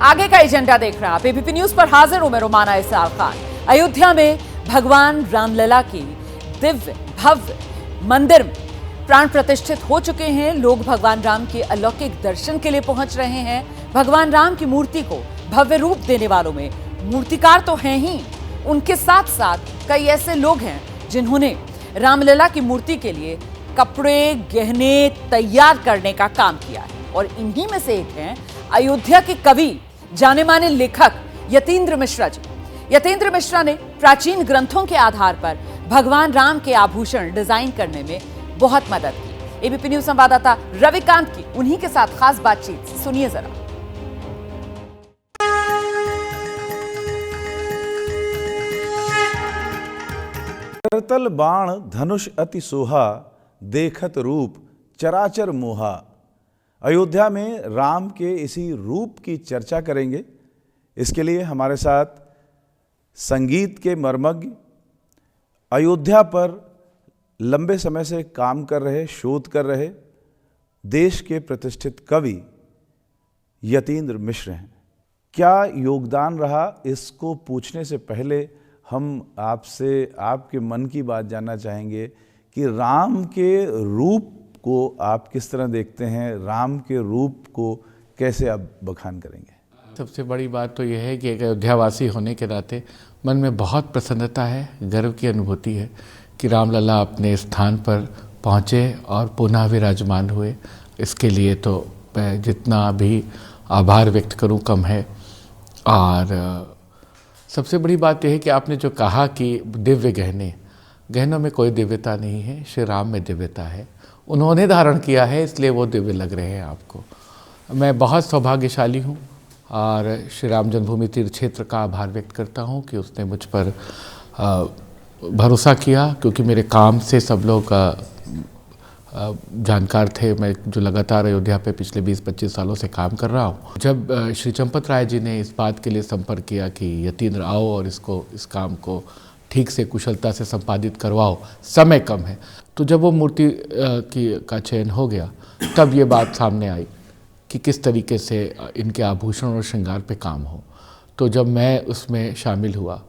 आगे का एजेंडा देख रहे हैं आप। एबीपी न्यूज पर हाजिर हूं मैं रोमाना इसार खान। अयोध्या में भगवान रामलला की दिव्य भव्य मंदिर में प्राण प्रतिष्ठित हो चुके हैं। लोग भगवान राम के अलौकिक दर्शन के लिए पहुंच रहे हैं। भगवान राम की मूर्ति को भव्य रूप देने वालों में मूर्तिकार तो हैं ही, उनके साथ साथ कई ऐसे लोग हैं जिन्होंने रामलला की मूर्ति के लिए कपड़े गहने तैयार करने का काम किया है। और इन्हीं में से एक हैं अयोध्या के कवि, जाने माने लेखक यतीन्द्र मिश्रा जी। यतीन्द्र मिश्रा ने प्राचीन ग्रंथों के आधार पर भगवान राम के आभूषण डिजाइन करने में बहुत मदद की। एबीपी न्यूज संवाददाता रविकांत की उन्हीं के साथ खास बातचीत सुनिए जरा। करतल बाण धनुष अति सोहा, देखत रूप चराचर मोहा। अयोध्या में राम के इसी रूप की चर्चा करेंगे। इसके लिए हमारे साथ संगीत के मर्मज्ञ, अयोध्या पर लंबे समय से काम कर रहे, शोध कर रहे देश के प्रतिष्ठित कवि यतीन्द्र मिश्र हैं। क्या योगदान रहा, इसको पूछने से पहले हम आपसे आपके मन की बात जानना चाहेंगे कि राम के रूप को आप किस तरह देखते हैं, राम के रूप को कैसे आप बखान करेंगे? सबसे बड़ी बात तो यह है कि एक अयोध्यावासी होने के नाते मन में बहुत प्रसन्नता है, गर्व की अनुभूति है कि रामलला अपने स्थान पर पहुँचे और पुनः विराजमान हुए। इसके लिए तो मैं जितना भी आभार व्यक्त करूं कम है। और सबसे बड़ी बात यह है कि आपने जो कहा कि दिव्य गहनों में कोई दिव्यता नहीं है, श्री राम में दिव्यता है। उन्होंने धारण किया है इसलिए वो दिव्य लग रहे हैं आपको। मैं बहुत सौभाग्यशाली हूँ और श्री राम जन्मभूमि तीर्थ क्षेत्र का आभार व्यक्त करता हूँ कि उसने मुझ पर भरोसा किया, क्योंकि मेरे काम से सब लोग जानकार थे। मैं जो लगातार अयोध्या पे पिछले 20-25 सालों से काम कर रहा हूँ। जब श्री चंपत राय जी ने इस बात के लिए संपर्क किया कि यतीन्द्र आओ और इस काम को ठीक से कुशलता से संपादित करवाओ, समय कम है, तो जब वो मूर्ति का चयन हो गया तब ये बात सामने आई कि किस तरीके से इनके आभूषण और श्रृंगार पे काम हो। तो जब मैं उसमें शामिल हुआ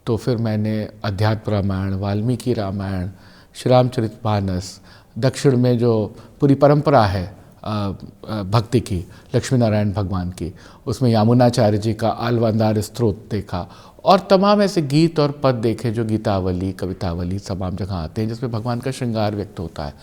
तो फिर मैंने अध्यात्म रामायण, वाल्मीकि रामायण, श्री रामचरितमानस, दक्षिण में जो पूरी परंपरा है भक्ति की, लक्ष्मी नारायण भगवान की, उसमें यामुनाचार्य जी का आलवंदार स्तोत्र देखा और तमाम ऐसे गीत और पद देखे जो गीतावली, कवितावली तमाम जगह आते हैं जिसमें भगवान का श्रृंगार व्यक्त होता है।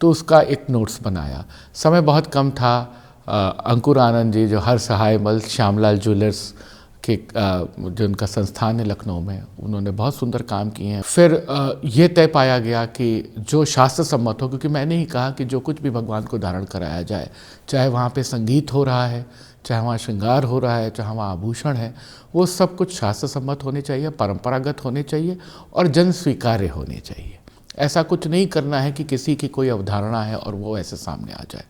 तो उसका एक नोट्स बनाया। समय बहुत कम था। अंकुर आनंद जी जो हर सहाय मल श्यामलाल ज्वेलर्स के जो उनका संस्थान है लखनऊ में, उन्होंने बहुत सुंदर काम किए हैं। फिर ये तय पाया गया कि जो शास्त्र सम्मत हो, क्योंकि मैंने ही कहा कि जो कुछ भी भगवान को धारण कराया जाए, चाहे वहाँ पे संगीत हो रहा है, चाहे वहाँ श्रृंगार हो रहा है, चाहे वहाँ आभूषण है, वो सब कुछ शास्त्र सम्मत होने चाहिए, परंपरागत होने चाहिए और जन स्वीकार्य होने चाहिए। ऐसा कुछ नहीं करना है कि किसी की कोई अवधारणा है और वो ऐसे सामने आ जाए।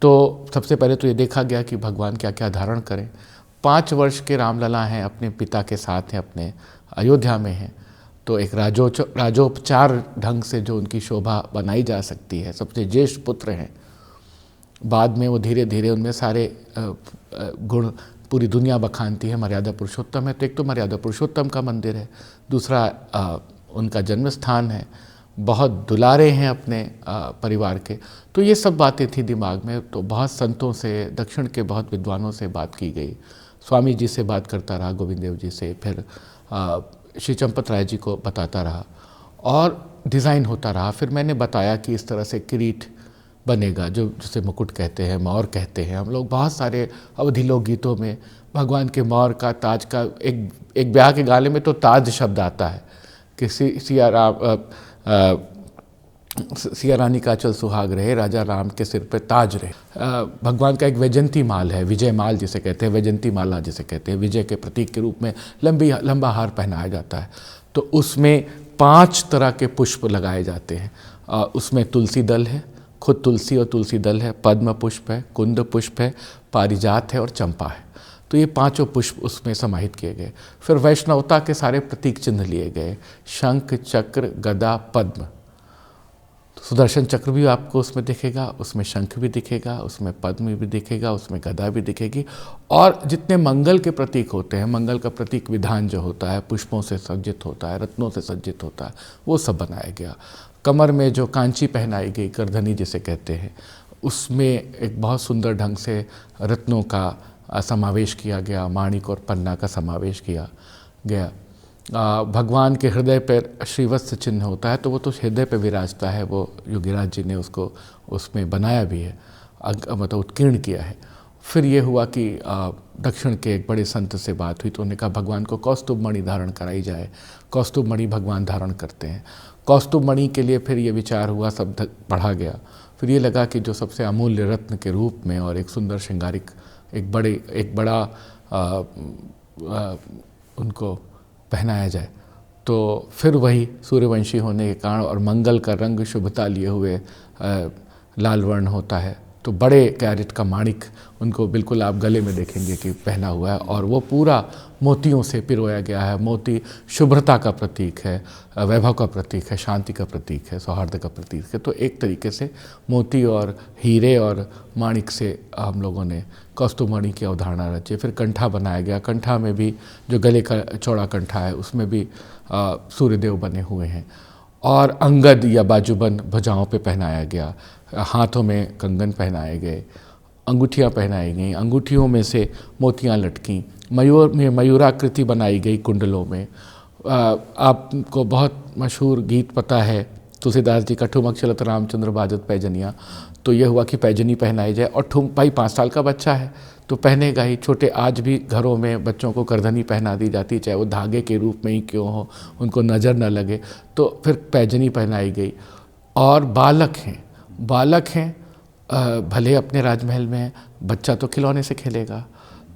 तो सबसे पहले तो ये देखा गया कि भगवान क्या क्या धारण करें। 5 वर्ष के रामलला हैं, अपने पिता के साथ हैं, अपने अयोध्या में हैं, तो एक राजोपचार ढंग से जो उनकी शोभा बनाई जा सकती है। सबसे ज्येष्ठ पुत्र हैं। बाद में वो धीरे धीरे उनमें सारे गुण पूरी दुनिया बखानती है। मर्यादा पुरुषोत्तम है, तो एक तो मर्यादा पुरुषोत्तम का मंदिर है, दूसरा उनका जन्म स्थान है, बहुत दुलारे हैं अपने परिवार के। तो ये सब बातें थी दिमाग में। तो बहुत संतों से, दक्षिण के बहुत विद्वानों से बात की गई। स्वामी जी से बात करता रहा, गोविंद देव जी से, फिर श्री चंपत राय जी को बताता रहा और डिज़ाइन होता रहा। फिर मैंने बताया कि इस तरह से किरीट बनेगा, जो जिसे मुकुट कहते हैं, मौर कहते हैं। हम लोग बहुत सारे अवधि लोक गीतों में भगवान के मौर का, ताज का, एक ब्याह के गाने में तो ताज शब्द आता है कि सिया रानी का चल सुहाग रहे, राजा राम के सिर पे ताज रहे। भगवान का एक वैजंती माल है, विजय माल जिसे कहते हैं, वैजंती माला जिसे कहते हैं, विजय के प्रतीक के रूप में लंबा हार पहनाया जाता है। तो उसमें 5 तरह के पुष्प लगाए जाते हैं। उसमें तुलसी दल है, खुद तुलसी और तुलसी दल है, पद्म पुष्प है, कुंद पुष्प है, पारिजात है और चंपा है। तो ये 5 पुष्प उसमें समाहित किए गए। फिर वैष्णवता के सारे प्रतीक चिन्ह लिए गए, शंख, चक्र, गदा, पद्म। तो सुदर्शन चक्र भी आपको उसमें दिखेगा, उसमें शंख भी दिखेगा, उसमें पद्म भी दिखेगा, उसमें गदा भी दिखेगी। और जितने मंगल के प्रतीक होते हैं, मंगल का प्रतीक विधान जो होता है, पुष्पों से सज्जित होता है, रत्नों से सज्जित होता है, वो सब बनाया गया। कमर में जो कांची पहनाई गई, करधनी जिसे कहते हैं, उसमें एक बहुत सुंदर ढंग से रत्नों का समावेश किया गया, माणिक और पन्ना का समावेश किया गया। भगवान के हृदय पर श्रीवत्स चिन्ह होता है, तो वो तो हृदय पे विराजता है, वो योगीराज जी ने उसको उसमें बनाया भी है, मतलब उत्कीर्ण किया है। फिर ये हुआ कि दक्षिण के एक बड़े संत से बात हुई, तो उन्होंने कहा भगवान को कौस्तुभ मणि धारण कराई जाए। कौस्तुभ मणि भगवान धारण करते हैं। कौस्तुभ मणि के लिए फिर ये विचार हुआ, सब पढ़ा गया। फिर ये लगा कि जो सबसे अमूल्य रत्न के रूप में और एक सुंदर श्रृंगारिक एक बड़ा उनको पहनाया जाए, तो फिर वही सूर्यवंशी होने के कारण और मंगल का रंग शुभता लिए हुए लाल वर्ण होता है, तो बड़े कैरेट का माणिक उनको बिल्कुल आप गले में देखेंगे कि पहना हुआ है, और वो पूरा मोतियों से पिरोया गया है। मोती शुभ्रता का प्रतीक है, वैभव का प्रतीक है, शांति का प्रतीक है, सौहार्द का प्रतीक है। तो एक तरीके से मोती और हीरे और माणिक से हम लोगों ने कौस्तुभ मणि की अवधारणा रची। फिर कंठा बनाया गया। कंठा में भी जो गले का चौड़ा कंठा है, उसमें भी सूर्यदेव बने हुए हैं। और अंगद या बाजूबंद भुजाओं पे पहनाया गया। हाथों में कंगन पहनाए गए, अंगूठियाँ पहनाई गई, अंगूठियों में से मोतियाँ लटकीं, मयूर में मयूराकृति बनाई गई कुंडलों में। आपको बहुत मशहूर गीत पता है तुलसीदास जी का, ठुमक चलत रामचंद्र बाजत पैजनिया। तो ये हुआ कि पैजनी पहनाई जाए। और भाई 5 साल का बच्चा है तो पहनेगा ही। छोटे आज भी घरों में बच्चों को करधनी पहना दी जाती, चाहे वो धागे के रूप में ही क्यों हो, उनको नज़र न लगे, तो फिर पैजनी पहनाई गई। और बालक हैं भले अपने राजमहल में हैं, बच्चा तो खिलौने से खेलेगा,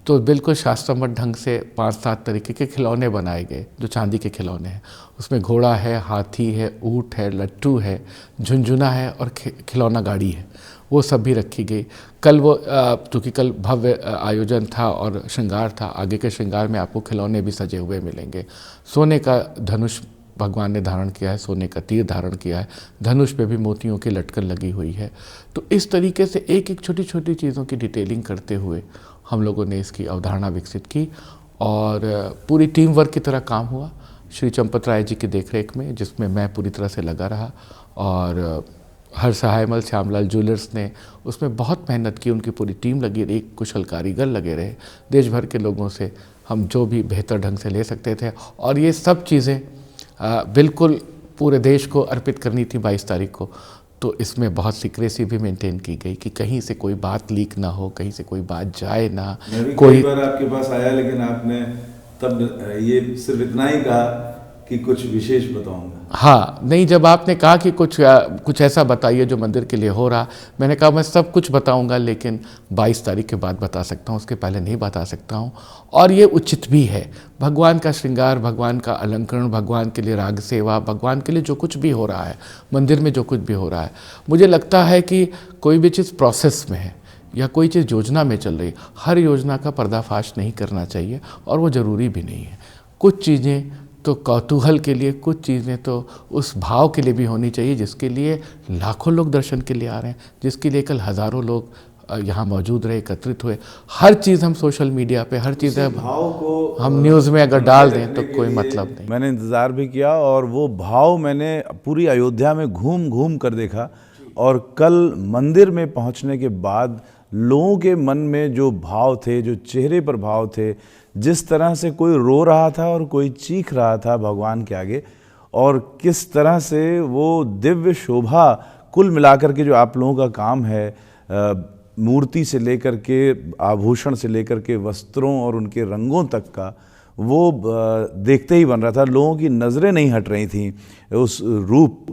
तो बिल्कुल शास्त्रमत ढंग से 5-7 तरीके के खिलौने बनाए गए, जो चांदी के खिलौने हैं। उसमें घोड़ा है, हाथी है, ऊँट है, लट्टू है, झुनझुना है और खिलौना गाड़ी है, वो सब भी रखी गई। कल वो चूँकि कल भव्य आयोजन था और श्रृंगार था, आगे के श्रृंगार में आपको खिलौने भी सजे हुए मिलेंगे। सोने का धनुष भगवान ने धारण किया है, सोने का तीर धारण किया है, धनुष पे भी मोतियों की लटकन लगी हुई है। तो इस तरीके से एक एक छोटी छोटी चीज़ों की डिटेलिंग करते हुए हम लोगों ने इसकी अवधारणा विकसित की, और पूरी टीम वर्क की तरह काम हुआ श्री चंपत राय जी की देखरेख में, जिसमें मैं पूरी तरह से लगा रहा। और हर सहायमल श्यामलाल ज्वेलर्स ने उसमें बहुत मेहनत की, उनकी पूरी टीम लगी रही, कुशल कारीगर लगे रहे, देश भर के लोगों से हम जो भी बेहतर ढंग से ले सकते थे। और ये सब चीज़ें बिल्कुल पूरे देश को अर्पित करनी थी 22 तारीख को, तो इसमें बहुत सीक्रेसी भी मेंटेन की गई कि कहीं से कोई बात लीक ना हो, कहीं से कोई बात जाए ना। मैं भी कोई कई बार आपके पास आया, लेकिन आपने तब ये सिर्फ इतना ही कहा कि कुछ विशेष बताऊंगा। हाँ, नहीं, जब आपने कहा कि कुछ ऐसा बताइए जो मंदिर के लिए हो रहा, मैंने कहा मैं सब कुछ बताऊंगा, लेकिन 22 तारीख के बाद बता सकता हूँ, उसके पहले नहीं बता सकता हूँ। और ये उचित भी है। भगवान का श्रृंगार, भगवान का अलंकरण, भगवान के लिए राग सेवा, भगवान के लिए जो कुछ भी हो रहा है, मंदिर में जो कुछ भी हो रहा है, मुझे लगता है कि कोई भी चीज़ प्रोसेस में है या कोई चीज़ योजना में चल रही, हर योजना का पर्दाफाश नहीं करना चाहिए, और वो ज़रूरी भी नहीं है। कुछ चीज़ें तो कौतूहल के लिए, कुछ चीज़ें तो उस भाव के लिए भी होनी चाहिए जिसके लिए लाखों लोग दर्शन के लिए आ रहे हैं, जिसके लिए कल हज़ारों लोग यहाँ मौजूद रहे, एकत्रित हुए। हर चीज़ हम सोशल मीडिया पे, हर चीज़ भाव को हम न्यूज़ में अगर डाल दें तो कोई मतलब नहीं। मैंने इंतज़ार भी किया, और वो भाव मैंने पूरी अयोध्या में घूम घूम कर देखा। और कल मंदिर में पहुंचने के बाद लोगों के मन में जो भाव थे, जो चेहरे पर भाव थे, जिस तरह से कोई रो रहा था और कोई चीख रहा था भगवान के आगे, और किस तरह से वो दिव्य शोभा, कुल मिलाकर के जो आप लोगों का काम है, मूर्ति से लेकर के आभूषण से लेकर के वस्त्रों और उनके रंगों तक का, वो देखते ही बन रहा था। लोगों की नज़रें नहीं हट रही थीं उस रूप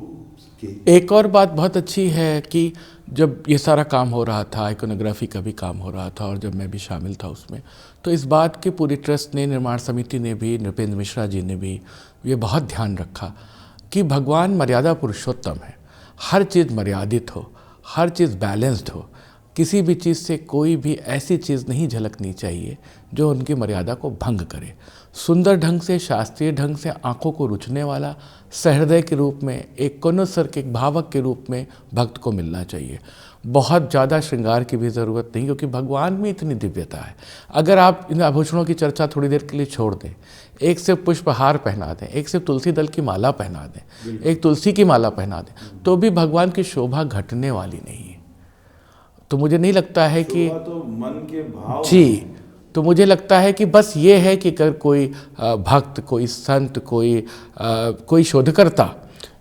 की। एक और बात बहुत अच्छी है कि जब ये सारा काम हो रहा था, आइकोनोग्राफी का भी काम हो रहा था, और जब मैं भी शामिल था उसमें, तो इस बात की पूरी ट्रस्ट ने, निर्माण समिति ने भी, नृपेंद्र मिश्रा जी ने भी ये बहुत ध्यान रखा कि भगवान मर्यादा पुरुषोत्तम है। हर चीज़ मर्यादित हो, हर चीज़ बैलेंस्ड हो, किसी भी चीज़ से कोई भी ऐसी चीज़ नहीं झलकनी चाहिए जो उनकी मर्यादा को भंग करे। सुंदर ढंग से, शास्त्रीय ढंग से आंखों को रुचने वाला सहृदय के रूप में, एक कनुसर के, एक भावक के रूप में भक्त को मिलना चाहिए। बहुत ज़्यादा श्रृंगार की भी ज़रूरत नहीं, क्योंकि भगवान में इतनी दिव्यता है। अगर आप इन आभूषणों की चर्चा थोड़ी देर के लिए छोड़ दें, एक सिर्फ पुष्पहार पहना दें, एक सिर्फ तुलसी दल की माला पहना दें, एक तुलसी की माला पहना दें, तो भी भगवान की शोभा घटने वाली नहीं है। तो मुझे नहीं लगता है कि तो मन के भाव जी, तो मुझे लगता है कि बस ये है कि अगर कोई भक्त, कोई संत, कोई शोधकर्ता,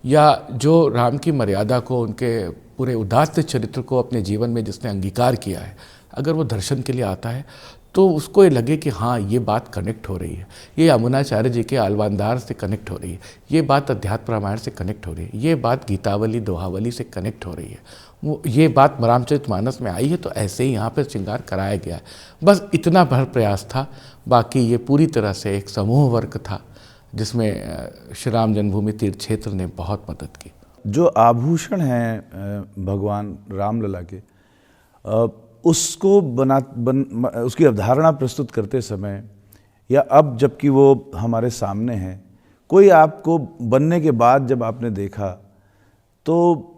या जो राम की मर्यादा को, उनके पूरे उदात्त चरित्र को अपने जीवन में जिसने अंगीकार किया है, अगर वो दर्शन के लिए आता है तो उसको ये लगे कि हाँ, ये बात कनेक्ट हो रही है, ये यमुनाचार्य जी के आलवांदार से कनेक्ट हो रही है, ये बात अध्यात्म रामायण से कनेक्ट हो रही है, ये बात गीतावली दोहावली से कनेक्ट हो रही है, वो ये बात रामचरितमानस में आई है, तो ऐसे ही यहाँ पर श्रृंगार कराया गया है। बस इतना भर प्रयास था। बाकी ये पूरी तरह से एक समूह वर्क था जिसमें श्री राम जन्मभूमि तीर्थ क्षेत्र ने बहुत मदद की। जो आभूषण हैं भगवान रामलला के, उसको उसकी अवधारणा प्रस्तुत करते समय, या अब जबकि वो हमारे सामने हैं, कोई आपको बनने के बाद जब आपने देखा तो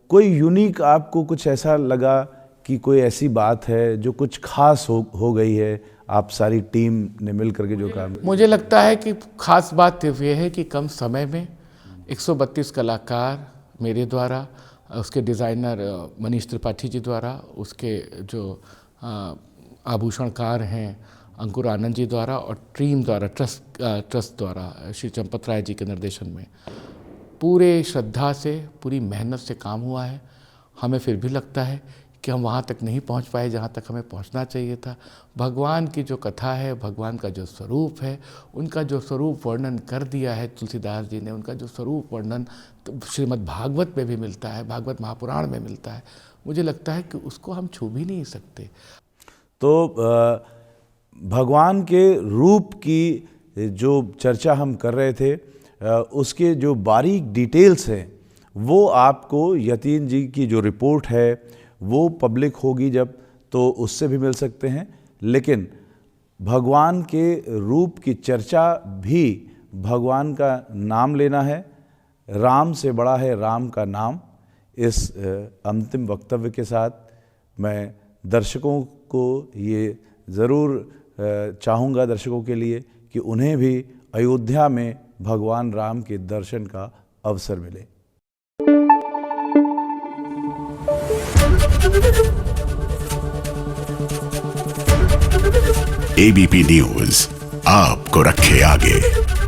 कोई यूनिक आपको कुछ ऐसा लगा कि कोई ऐसी बात है जो कुछ खास हो गई है, आप सारी टीम ने मिल करके जो काम? मुझे लगता है कि खास बात ये है कि कम समय में 132 कलाकार मेरे द्वारा, उसके डिज़ाइनर मनीष त्रिपाठी जी द्वारा, उसके जो आभूषणकार हैं अंकुर आनंद जी द्वारा, और टीम द्वारा, ट्रस्ट द्वारा श्री चंपत राय जी के निर्देशन में पूरे श्रद्धा से, पूरी मेहनत से काम हुआ है। हमें फिर भी लगता है कि हम वहाँ तक नहीं पहुँच पाए जहाँ तक हमें पहुँचना चाहिए था। भगवान की जो कथा है, भगवान का जो स्वरूप है, उनका जो स्वरूप वर्णन कर दिया है तुलसीदास जी ने, उनका जो स्वरूप वर्णन तो श्रीमद् भागवत में भी मिलता है, भागवत महापुराण में मिलता है। मुझे लगता है कि उसको हम छू भी नहीं सकते। तो भगवान के रूप की जो चर्चा हम कर रहे थे, उसके जो बारीक डिटेल्स हैं वो आपको यतीन जी की जो रिपोर्ट है वो पब्लिक होगी जब, तो उससे भी मिल सकते हैं। लेकिन भगवान के रूप की चर्चा भी भगवान का नाम लेना है, राम से बड़ा है राम का नाम। इस अंतिम वक्तव्य के साथ मैं दर्शकों को ये ज़रूर चाहूँगा, दर्शकों के लिए, कि उन्हें भी अयोध्या में भगवान राम के दर्शन का अवसर मिले। एबीपी न्यूज़ आपको रखे आगे।